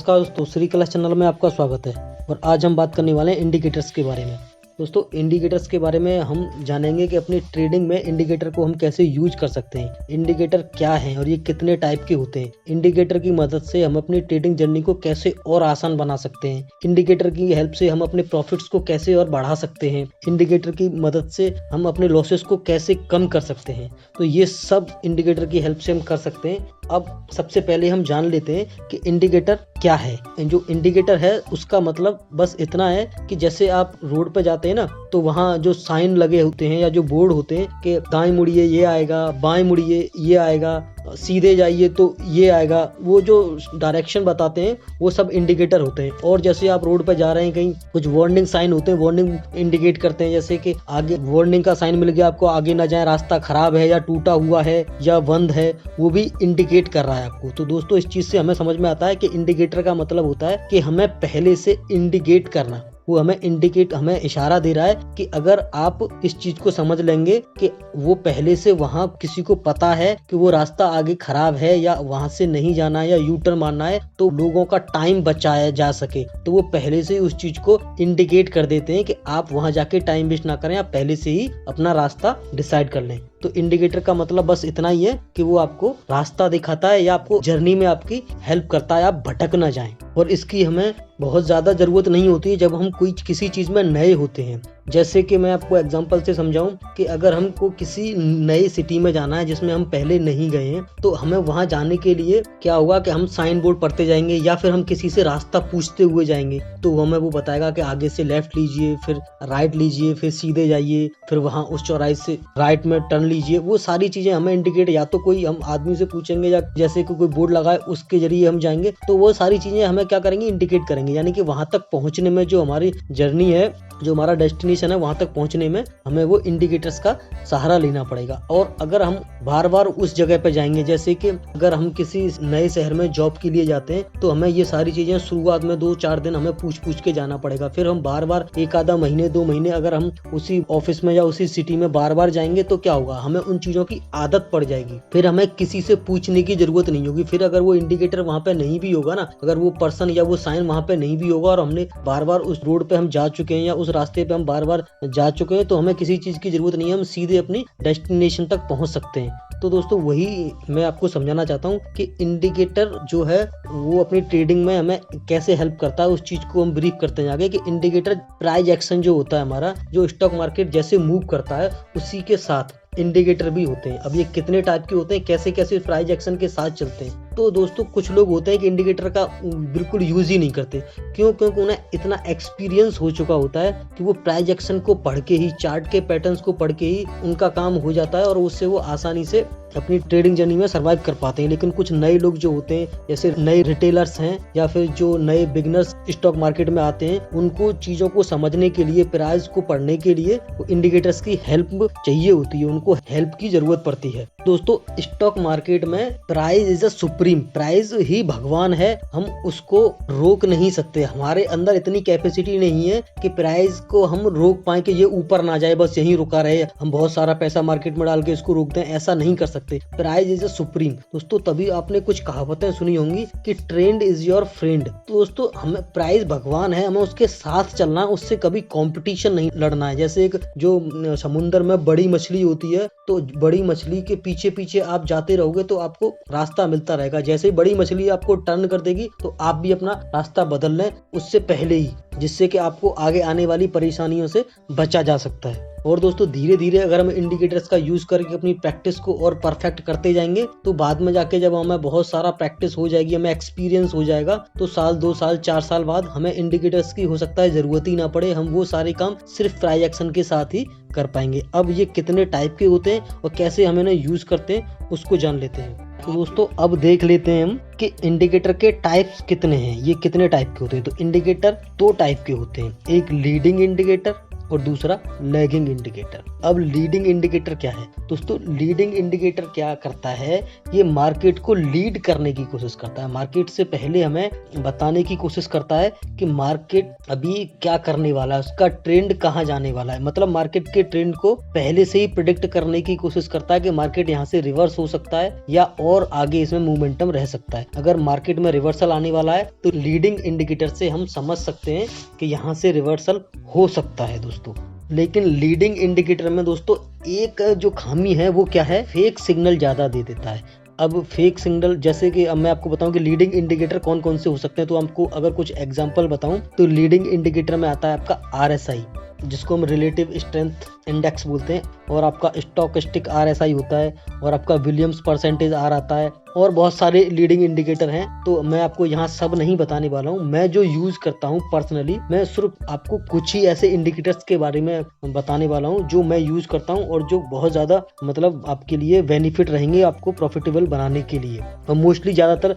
नमस्कार दोस्तों, श्री कलश चैनल में आपका स्वागत है। और आज हम बात करने वाले हैं इंडिकेटर्स के बारे में। दोस्तों, इंडिकेटर्स के बारे में हम जानेंगे कि अपनी ट्रेडिंग में इंडिकेटर को हम कैसे यूज कर सकते हैं, इंडिकेटर क्या हैं और ये कितने टाइप के होते हैं, इंडिकेटर की मदद से हम अपनी ट्रेडिंग जर्नी को कैसे और आसान बना सकते हैं, इंडिकेटर की हेल्प से हम अपने प्रॉफिट्स को कैसे और बढ़ा सकते हैं, इंडिकेटर की मदद से हम अपने लॉसेस को कैसे कम कर सकते हैं। तो ये सब इंडिकेटर की हेल्प से हम कर सकते हैं। अब सबसे पहले हम जान लेते हैं कि इंडिकेटर क्या है। जो इंडिकेटर है उसका मतलब बस इतना है कि जैसे आप रोड पे जाते हैं ना, तो वहाँ जो साइन लगे होते हैं या जो बोर्ड होते हैं कि दाएं मुड़िए ये आएगा, बाएं मुड़िए ये आएगा, सीधे जाइए तो ये आएगा, वो जो डायरेक्शन बताते हैं वो सब इंडिकेटर होते हैं। और जैसे आप रोड पर जा रहे हैं, कहीं कुछ वार्निंग साइन होते हैं, वार्निंग इंडिकेट करते हैं, जैसे कि आगे वार्निंग का साइन मिल गया आपको, आगे ना जाए, रास्ता खराब है या टूटा हुआ है या बंद है, वो भी इंडिकेट कर रहा है आपको। तो दोस्तों, इस चीज से हमें समझ में आता है कि इंडिकेटर का मतलब होता है कि हमें पहले से इंडिकेट करना। वो हमें इशारा दे रहा है कि अगर आप इस चीज को समझ लेंगे कि वो पहले से वहाँ किसी को पता है कि वो रास्ता आगे खराब है या वहाँ से नहीं जाना है या यू टर्न मारना है, तो लोगों का टाइम बचाया जा सके, तो वो पहले से ही उस चीज को इंडिकेट कर देते हैं कि आप वहाँ जाके टाइम वेस्ट ना करें, आप पहले से ही अपना रास्ता डिसाइड कर लें। तो इंडिकेटर का मतलब बस इतना ही है कि वो आपको रास्ता दिखाता है या आपको जर्नी में आपकी हेल्प करता है, आप भटक ना जाएं। और इसकी हमें बहुत ज्यादा जरूरत नहीं होती है जब हम किसी चीज में नए होते हैं। जैसे कि मैं आपको एग्जांपल से समझाऊं कि अगर हमको किसी नई सिटी में जाना है जिसमें हम पहले नहीं गए हैं, तो हमें वहां जाने के लिए क्या होगा कि हम साइन बोर्ड पढ़ते जाएंगे या फिर हम किसी से रास्ता पूछते हुए जाएंगे, तो हमें वो बताएगा कि आगे से लेफ्ट लीजिए, फिर राइट लीजिए, फिर सीधे जाइए, फिर वहां उस चौराहे से राइट में टर्न लीजिए। वो सारी चीजें हमें इंडिकेट, या तो कोई हम आदमी से पूछेंगे या जैसे कि कोई बोर्ड लगाए उसके जरिए हम जाएंगे, तो वो सारी चीजें हमें क्या करेंगे, इंडिकेट करेंगे। यानी कि वहां तक पहुंचने में जो हमारी जर्नी है, जो हमारा डेस्टिनेशन है, वहां तक पहुंचने में हमें वो इंडिकेटर्स का सहारा लेना पड़ेगा। और अगर हम बार बार उस जगह पे जाएंगे, जैसे कि अगर हम किसी नए शहर में जॉब के लिए जाते हैं, तो हमें ये सारी चीजें शुरुआत में 2-4 दिन हमें पूछ के जाना पड़ेगा। फिर हम बार बार एक आधा महीने 2 महीने अगर हम उसी ऑफिस में या उसी सिटी में बार बार जाएंगे, तो क्या होगा, हमें उन चीजों की आदत पड़ जाएगी। फिर हमें किसी से पूछने की जरूरत नहीं होगी। फिर अगर वो इंडिकेटर वहां पे नहीं भी होगा ना, अगर वो पर्सन या वो साइन वहां पे नहीं भी होगा और हमने बार बार उस रोड पे हम जा चुके हैं या उस रास्ते पे हम बार बार जा चुके हैं, तो हमें किसी चीज की जरूरत नहीं है, हम सीधे अपनी डेस्टिनेशन तक पहुंच सकते हैं। तो दोस्तों, वही मैं आपको समझाना चाहता हूँ कि इंडिकेटर जो है वो अपनी ट्रेडिंग में हमें कैसे हेल्प करता है, उस चीज को हम ब्रीफ करते हैं आगे। कि इंडिकेटर प्राइस एक्शन जो होता है हमारा, जो स्टॉक मार्केट जैसे मूव करता है उसी के साथ इंडिकेटर भी होते हैं। अब ये कितने टाइप के होते हैं, कैसे कैसे प्राइस एक्शन के साथ चलते हैं। तो दोस्तों, कुछ लोग होते हैं कि इंडिकेटर का बिल्कुल यूज ही नहीं करते। क्योंकि उन्हें इतना एक्सपीरियंस हो चुका होता है कि वो प्राइस एक्शन को पढ़ के ही, चार्ट के पैटर्न्स को पढ़ के ही उनका काम हो जाता है और उससे वो आसानी से अपनी ट्रेडिंग जर्नी में सर्वाइव कर पाते हैं। लेकिन कुछ नए लोग जो होते हैं, जैसे नए रिटेलर्स हैं या फिर जो नए बिगनर्स स्टॉक मार्केट में आते हैं, उनको चीजों को समझने के लिए, प्राइस को पढ़ने के लिए इंडिकेटर्स की हेल्प चाहिए होती है, उनको हेल्प की जरूरत पड़ती है। दोस्तों, स्टॉक मार्केट में price is a supreme, price ही भगवान है, हम उसको रोक नहीं सकते। हमारे अंदर इतनी कैपेसिटी नहीं है कि प्राइस को हम रोक पाए कि ये ऊपर ना जाए, बस यहीं रुका रहे, हम बहुत सारा पैसा मार्केट में डाल के इसको रोक दें, ऐसा नहीं कर सकते। Price is a supreme. दोस्तों, तभी आपने कुछ कहावतें सुनी होंगी कि ट्रेंड इज योर फ्रेंड। तो दोस्तों, हमें प्राइस भगवान है, हमें उसके साथ चलना है, उससे कभी कंपटीशन नहीं लड़ना है। जैसे एक जो समुद्र में बड़ी मछली होती है, तो बड़ी मछली के पीछे पीछे आप जाते रहोगे तो आपको रास्ता मिलता रहेगा। जैसे बड़ी मछली आपको टर्न कर देगी, तो आप भी अपना रास्ता बदल लें उससे पहले ही, जिससे कि आपको आगे आने वाली परेशानियों से बचा जा सकता है। और दोस्तों, धीरे धीरे अगर हम इंडिकेटर्स का यूज करके अपनी प्रैक्टिस को और परफेक्ट करते जाएंगे, तो बाद में जाके जब हमें बहुत सारा प्रैक्टिस हो जाएगी, हमें एक्सपीरियंस हो जाएगा, तो 1 2 साल 4 साल बाद हमें इंडिकेटर्स की हो सकता है जरूरत ही ना पड़े, हम वो सारे काम सिर्फ प्राइस एक्शन के साथ ही कर पाएंगे। अब ये कितने टाइप के होते हैं और कैसे हम इन्हें यूज करते हैं, उसको जान लेते हैं। तो दोस्तों, अब देख लेते हैं हम कि इंडिकेटर के टाइप्स कितने हैं, ये कितने टाइप के होते हैं। तो इंडिकेटर 2 टाइप के होते हैं, एक लीडिंग इंडिकेटर और दूसरा लैगिंग इंडिकेटर। अब लीडिंग इंडिकेटर क्या है दोस्तों? लीडिंग इंडिकेटर क्या करता है, ये मार्केट को लीड करने की कोशिश करता है, मार्केट से पहले हमें बताने की कोशिश करता है कि मार्केट अभी क्या करने वाला है, उसका ट्रेंड कहाँ जाने वाला है। मतलब मार्केट के ट्रेंड को पहले से ही प्रिडिक्ट करने की कोशिश करता है कि मार्केट यहाँ से रिवर्स हो सकता है या और आगे इसमें मोमेंटम रह सकता है। अगर मार्केट में रिवर्सल आने वाला है तो लीडिंग इंडिकेटर से हम समझ सकते हैं कि यहाँ से रिवर्सल हो सकता है दोस्तों। लेकिन लीडिंग इंडिकेटर में दोस्तों एक जो खामी है वो क्या है, फेक सिग्नल ज्यादा दे देता है। अब फेक सिग्नल जैसे कि अब मैं आपको बताऊं कि लीडिंग इंडिकेटर कौन कौन से हो सकते हैं, तो आपको अगर कुछ एग्जांपल बताऊं तो लीडिंग इंडिकेटर में आता है आपका RSI, जिसको हम रिलेटिव स्ट्रेंथ इंडेक्स बोलते हैं, और आपका स्टोकेस्टिक RSI होता है, और आपका विलियम्स परसेंटेज R आता है, और बहुत सारे लीडिंग इंडिकेटर हैं। तो मैं आपको यहाँ सब नहीं बताने वाला हूँ। मैं जो यूज करता हूँ पर्सनली, मैं सिर्फ आपको कुछ ही ऐसे इंडिकेटर्स के बारे में बताने वाला हूँ जो मैं यूज करता हूँ और जो बहुत ज्यादा मतलब आपके लिए बेनिफिट रहेंगे, आपको प्रॉफिटेबल बनाने के लिए। और मोस्टली ज्यादातर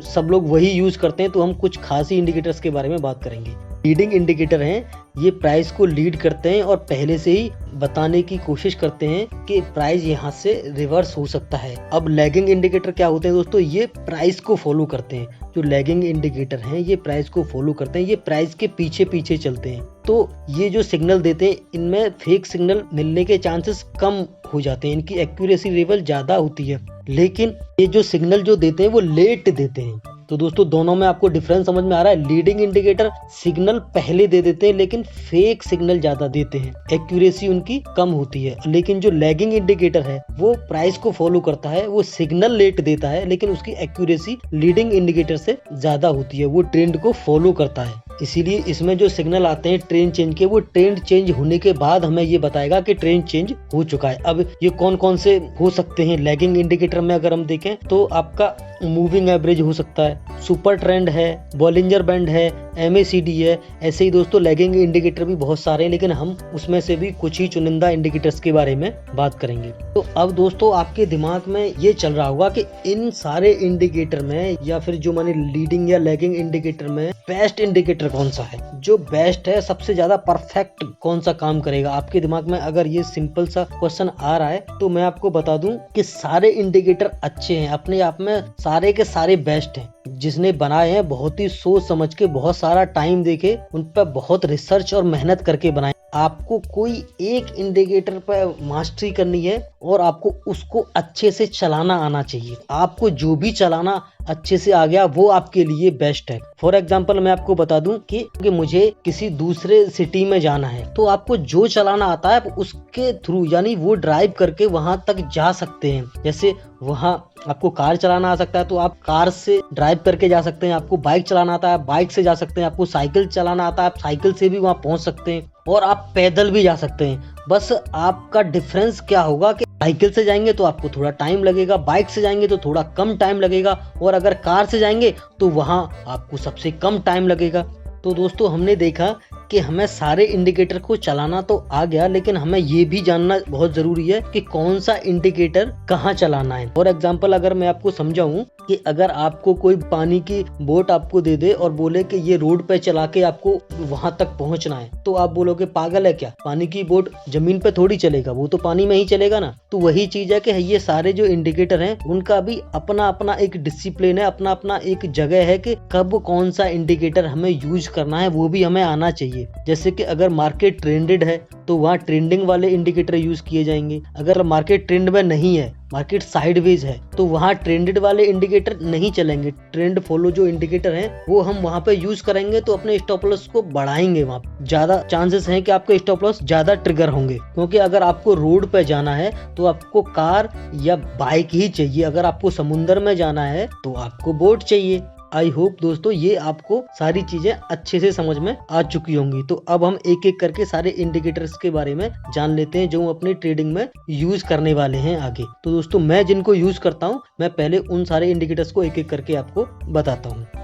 सब लोग वही यूज करते हैं, तो हम कुछ खास ही इंडिकेटर्स के बारे में बात करेंगे। लीडिंग इंडिकेटर हैं, ये प्राइस को लीड करते हैं और पहले से ही बताने की कोशिश करते हैं कि प्राइस यहाँ से रिवर्स हो सकता है। अब लैगिंग इंडिकेटर क्या होते हैं दोस्तों? ये प्राइस को फॉलो करते हैं। जो लैगिंग इंडिकेटर हैं ये प्राइस को फॉलो करते हैं, ये प्राइस के पीछे पीछे चलते हैं। तो ये जो सिग्नल देते हैं इनमें फेक सिग्नल मिलने के चांसेस कम हो जाते हैं, इनकी एक्यूरेसी लेवल ज्यादा होती है। लेकिन ये जो सिग्नल जो देते हैं वो लेट देते हैं। तो दोस्तों दोनों में आपको डिफरेंस समझ में आ रहा है? लीडिंग इंडिकेटर सिग्नल पहले दे देते हैं लेकिन फेक सिग्नल ज्यादा देते हैं, एक्यूरेसी उनकी कम होती है। लेकिन जो लैगिंग इंडिकेटर है वो प्राइस को फॉलो करता है, वो सिग्नल लेट देता है लेकिन उसकी एक्यूरेसी लीडिंग इंडिकेटर से ज्यादा होती है, वो ट्रेंड को फॉलो करता है। इसीलिए इसमें जो सिग्नल आते हैं ट्रेंड चेंज के, वो ट्रेंड चेंज होने के बाद हमें ये बताएगा कि ट्रेंड चेंज हो चुका है। अब ये कौन कौन से हो सकते हैं लैगिंग इंडिकेटर में अगर हम देखें तो आपका मूविंग एवरेज हो सकता है, सुपर ट्रेंड है, बॉलिंजर बैंड है, MACD है। ऐसे ही दोस्तों लैगिंग इंडिकेटर भी बहुत सारे हैं, लेकिन हम उसमें से भी कुछ ही चुनिंदा इंडिकेटर्स के बारे में बात करेंगे। तो अब दोस्तों आपके दिमाग में ये चल रहा होगा कि इन सारे इंडिकेटर में या फिर जो मैंने लीडिंग या लैगिंग इंडिकेटर में बेस्ट इंडिकेटर कौन सा है, जो बेस्ट है, सबसे ज्यादा परफेक्ट कौन सा काम करेगा। आपके दिमाग में अगर ये सिंपल सा क्वेश्चन आ रहा है तो मैं आपको बता दूं कि सारे इंडिकेटर अच्छे हैं, अपने आप में सारे के सारे बेस्ट हैं। जिसने बनाए हैं बहुत ही सोच समझ के, बहुत सारा टाइम देके, उन पर बहुत रिसर्च और मेहनत करके बनाए। आपको कोई एक इंडिकेटर पर मास्टरी करनी है और आपको उसको अच्छे से चलाना आना चाहिए। आपको जो भी चलाना अच्छे से आ गया वो आपके लिए बेस्ट है। फॉर एग्जाम्पल मैं आपको बता दूं कि मुझे किसी दूसरे सिटी में जाना है, तो आपको जो चलाना आता है उसके थ्रू, यानी वो ड्राइव करके वहां तक जा सकते हैं। जैसे वहां आपको कार चलाना आ सकता है तो आप कार से ड्राइव करके जा सकते हैं, आपको बाइक चलाना आता है बाइक से जा सकते हैं, आपको साइकिल चलाना आता है आप साइकिल से भी वहां पहुंच सकते हैं, और आप पैदल भी जा सकते हैं। बस आपका डिफरेंस क्या होगा कि साइकिल से जाएंगे तो आपको थोड़ा टाइम लगेगा, बाइक से जाएंगे तो थोड़ा कम टाइम लगेगा, और अगर कार से जाएंगे तो वहां आपको सबसे कम टाइम लगेगा। तो दोस्तों हमने देखा कि हमें सारे इंडिकेटर को चलाना तो आ गया, लेकिन हमें ये भी जानना बहुत जरूरी है कि कौन सा इंडिकेटर कहाँ चलाना है। फॉर एग्जांपल अगर मैं आपको समझाऊं कि अगर आपको कोई पानी की बोट आपको दे दे और बोले कि ये रोड पे चला के आपको वहां तक पहुंचना है, तो आप बोलोगे पागल है क्या, पानी की बोट जमीन पे थोड़ी चलेगा, वो तो पानी में ही चलेगा ना। तो वही चीज है कि ये सारे जो इंडिकेटर हैं उनका भी अपना अपना एक डिसिप्लिन है, अपना अपना एक जगह है कि कब कौन सा इंडिकेटर हमें यूज करना है, वो भी हमें आना चाहिए। जैसे कि अगर मार्केट ट्रेंडेड है तो वहाँ ट्रेंडिंग वाले इंडिकेटर यूज किए जाएंगे। अगर मार्केट ट्रेंड में नहीं है, मार्केट साइडवेज है, तो वहाँ ट्रेंडेड वाले इंडिकेटर नहीं चलेंगे। ट्रेंड फॉलो जो इंडिकेटर हैं वो हम वहाँ पे यूज करेंगे तो अपने स्टॉप लॉस को बढ़ाएंगे। वहाँ ज्यादा चांसेस हैं कि आपके स्टॉप लॉस ज्यादा ट्रिगर होंगे, क्योंकि अगर आपको रोड पे जाना है तो आपको कार या बाइक ही चाहिए, अगर आपको समुद्र में जाना है तो आपको बोट चाहिए। आई होप दोस्तों ये आपको सारी चीजें अच्छे से समझ में आ चुकी होंगी। तो अब हम एक एक करके सारे इंडिकेटर्स के बारे में जान लेते हैं जो हम अपनी ट्रेडिंग में यूज करने वाले हैं आगे। तो दोस्तों मैं जिनको यूज करता हूँ, मैं पहले उन सारे इंडिकेटर्स को एक एक करके आपको बताता हूँ।